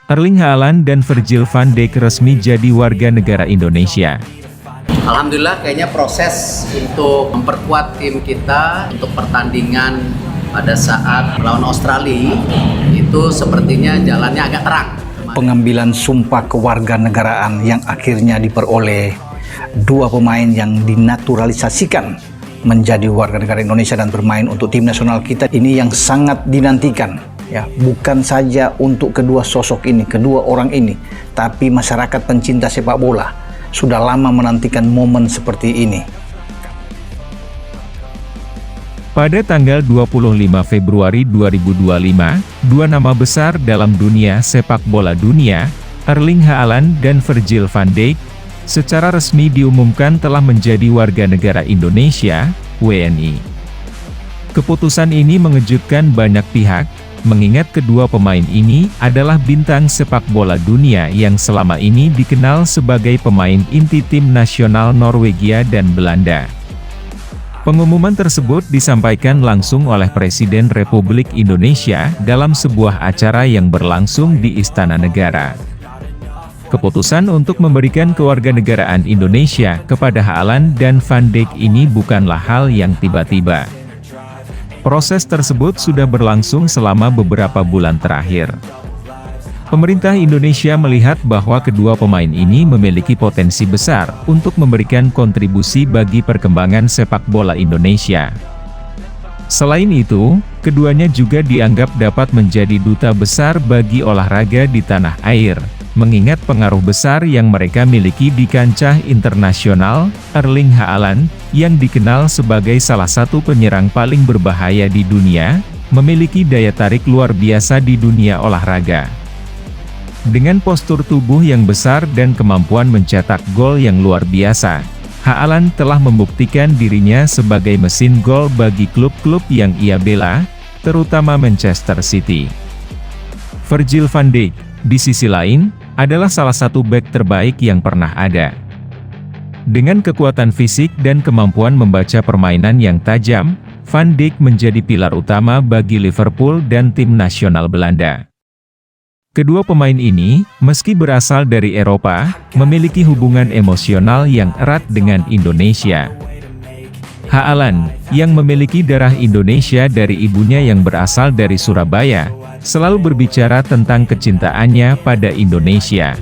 Erling Haaland dan Virgil van Dijk resmi jadi warga negara Indonesia. Alhamdulillah kayaknya proses untuk memperkuat tim kita untuk pertandingan pada saat melawan Australia itu sepertinya jalannya agak terang. Pengambilan sumpah kewarganegaraan yang akhirnya diperoleh dua pemain yang dinaturalisasikan menjadi warga negara Indonesia dan bermain untuk tim nasional kita ini yang sangat dinantikan. Ya, bukan saja untuk kedua sosok ini, kedua orang ini, tapi masyarakat pencinta sepak bola sudah lama menantikan momen seperti ini. Pada tanggal 25 Februari 2025, dua nama besar dalam dunia sepak bola dunia, Erling Haaland dan Virgil van Dijk, secara resmi diumumkan telah menjadi warga negara Indonesia, WNI. Keputusan ini mengejutkan banyak pihak, mengingat kedua pemain ini adalah bintang sepak bola dunia yang selama ini dikenal sebagai pemain inti tim nasional Norwegia dan Belanda. Pengumuman tersebut disampaikan langsung oleh Presiden Republik Indonesia dalam sebuah acara yang berlangsung di Istana Negara. Keputusan untuk memberikan kewarganegaraan Indonesia kepada Haaland dan Van Dijk ini bukanlah hal yang tiba-tiba. Proses tersebut sudah berlangsung selama beberapa bulan terakhir. Pemerintah Indonesia melihat bahwa kedua pemain ini memiliki potensi besar untuk memberikan kontribusi bagi perkembangan sepak bola Indonesia. Selain itu, keduanya juga dianggap dapat menjadi duta besar bagi olahraga di tanah air, mengingat pengaruh besar yang mereka miliki di kancah internasional. Erling Haaland, yang dikenal sebagai salah satu penyerang paling berbahaya di dunia, memiliki daya tarik luar biasa di dunia olahraga. Dengan postur tubuh yang besar dan kemampuan mencetak gol yang luar biasa, Haaland telah membuktikan dirinya sebagai mesin gol bagi klub-klub yang ia bela, terutama Manchester City. Virgil van Dijk, di sisi lain, adalah salah satu bek terbaik yang pernah ada. Dengan kekuatan fisik dan kemampuan membaca permainan yang tajam, Van Dijk menjadi pilar utama bagi Liverpool dan tim nasional Belanda. Kedua pemain ini, meski berasal dari Eropa, memiliki hubungan emosional yang erat dengan Indonesia. Haaland, yang memiliki darah Indonesia dari ibunya yang berasal dari Surabaya, selalu berbicara tentang kecintaannya pada Indonesia.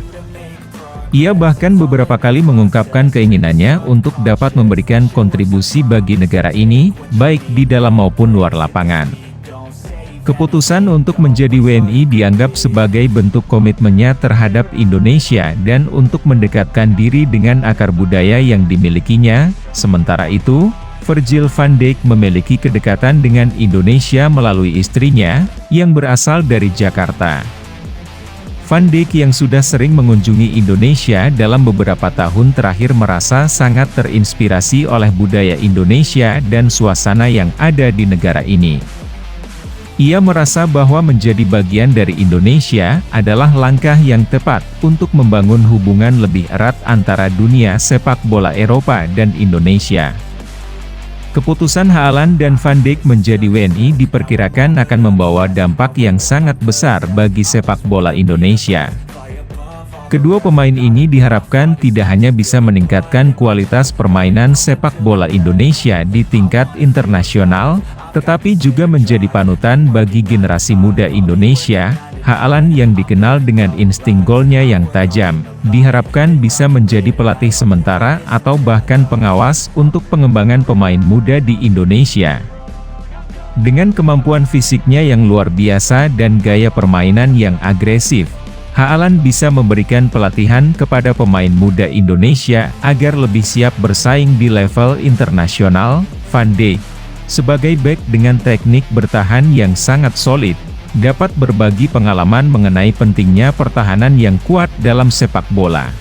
Ia bahkan beberapa kali mengungkapkan keinginannya untuk dapat memberikan kontribusi bagi negara ini, baik di dalam maupun luar lapangan. Keputusan untuk menjadi WNI dianggap sebagai bentuk komitmennya terhadap Indonesia dan untuk mendekatkan diri dengan akar budaya yang dimilikinya. Sementara itu, Virgil van Dijk memiliki kedekatan dengan Indonesia melalui istrinya, yang berasal dari Jakarta. Van Dijk yang sudah sering mengunjungi Indonesia dalam beberapa tahun terakhir merasa sangat terinspirasi oleh budaya Indonesia dan suasana yang ada di negara ini. Ia merasa bahwa menjadi bagian dari Indonesia adalah langkah yang tepat untuk membangun hubungan lebih erat antara dunia sepak bola Eropa dan Indonesia. Keputusan Haaland dan Van Dijk menjadi WNI diperkirakan akan membawa dampak yang sangat besar bagi sepak bola Indonesia. Kedua pemain ini diharapkan tidak hanya bisa meningkatkan kualitas permainan sepak bola Indonesia di tingkat internasional, tetapi juga menjadi panutan bagi generasi muda Indonesia. Haaland yang dikenal dengan insting golnya yang tajam, diharapkan bisa menjadi pelatih sementara atau bahkan pengawas untuk pengembangan pemain muda di Indonesia. Dengan kemampuan fisiknya yang luar biasa dan gaya permainan yang agresif, Haaland bisa memberikan pelatihan kepada pemain muda Indonesia agar lebih siap bersaing di level internasional. Van Dijk, sebagai bek dengan teknik bertahan yang sangat solid, dapat berbagi pengalaman mengenai pentingnya pertahanan yang kuat dalam sepak bola.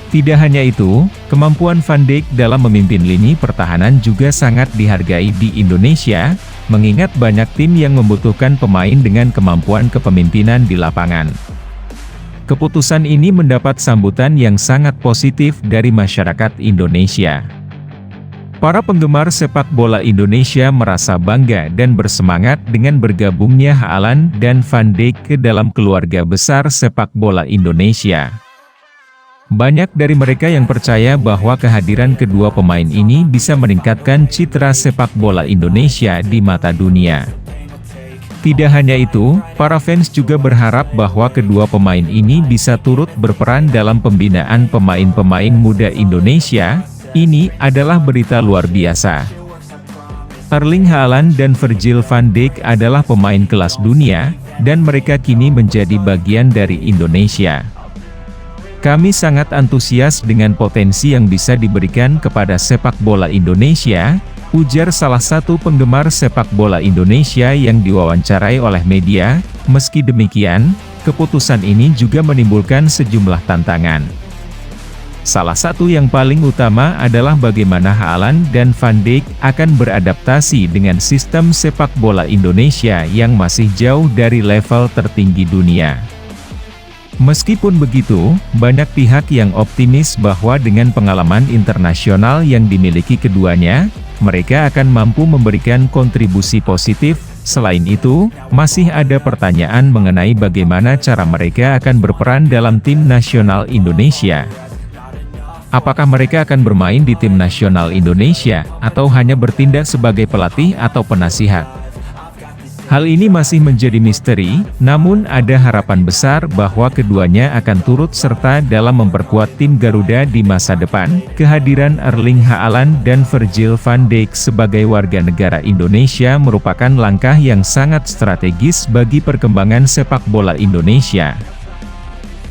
Tidak hanya itu, kemampuan Van Dijk dalam memimpin lini pertahanan juga sangat dihargai di Indonesia, mengingat banyak tim yang membutuhkan pemain dengan kemampuan kepemimpinan di lapangan. Keputusan ini mendapat sambutan yang sangat positif dari masyarakat Indonesia. Para penggemar sepak bola Indonesia merasa bangga dan bersemangat dengan bergabungnya Haaland dan Van Dijk ke dalam keluarga besar sepak bola Indonesia. Banyak dari mereka yang percaya bahwa kehadiran kedua pemain ini bisa meningkatkan citra sepak bola Indonesia di mata dunia. Tidak hanya itu, para fans juga berharap bahwa kedua pemain ini bisa turut berperan dalam pembinaan pemain-pemain muda Indonesia. Ini adalah berita luar biasa. Erling Haaland dan Virgil van Dijk adalah pemain kelas dunia, dan mereka kini menjadi bagian dari Indonesia. Kami sangat antusias dengan potensi yang bisa diberikan kepada sepak bola Indonesia, ujar salah satu penggemar sepak bola Indonesia yang diwawancarai oleh media. Meski demikian, keputusan ini juga menimbulkan sejumlah tantangan. Salah satu yang paling utama adalah bagaimana Haaland dan Van Dijk akan beradaptasi dengan sistem sepak bola Indonesia yang masih jauh dari level tertinggi dunia. Meskipun begitu, banyak pihak yang optimis bahwa dengan pengalaman internasional yang dimiliki keduanya, mereka akan mampu memberikan kontribusi positif. Selain itu, masih ada pertanyaan mengenai bagaimana cara mereka akan berperan dalam tim nasional Indonesia. Apakah mereka akan bermain di tim nasional Indonesia, atau hanya bertindak sebagai pelatih atau penasihat? Hal ini masih menjadi misteri, namun ada harapan besar bahwa keduanya akan turut serta dalam memperkuat tim Garuda di masa depan. Kehadiran Erling Haaland dan Virgil van Dijk sebagai warga negara Indonesia merupakan langkah yang sangat strategis bagi perkembangan sepak bola Indonesia.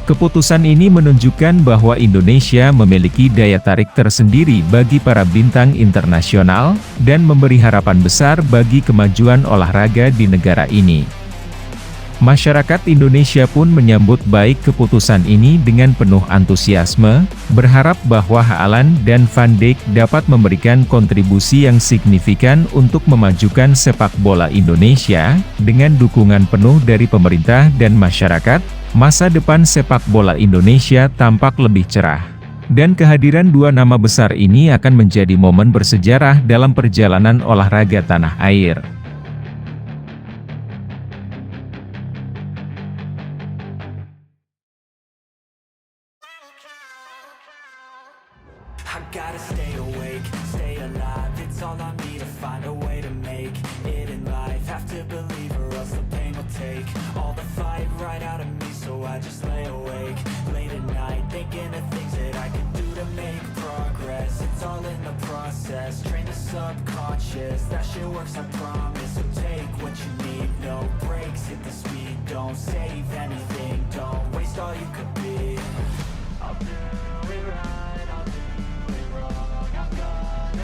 Keputusan ini menunjukkan bahwa Indonesia memiliki daya tarik tersendiri bagi para bintang internasional, dan memberi harapan besar bagi kemajuan olahraga di negara ini. Masyarakat Indonesia pun menyambut baik keputusan ini dengan penuh antusiasme, berharap bahwa Haaland dan Van Dijk dapat memberikan kontribusi yang signifikan untuk memajukan sepak bola Indonesia. Dengan dukungan penuh dari pemerintah dan masyarakat, masa depan sepak bola Indonesia tampak lebih cerah. Dan kehadiran dua nama besar ini akan menjadi momen bersejarah dalam perjalanan olahraga tanah air. I gotta stay awake, stay alive. It's all on me to find a way to make it in life. Have to believe or else the pain will take all the fight right out of me. So I just lay awake, late at night, thinking of things that I can do to make progress. It's all in the process, train the subconscious. That shit works, I promise. So take what you need, no breaks, hit the speed. Don't save anything, don't waste all you could be.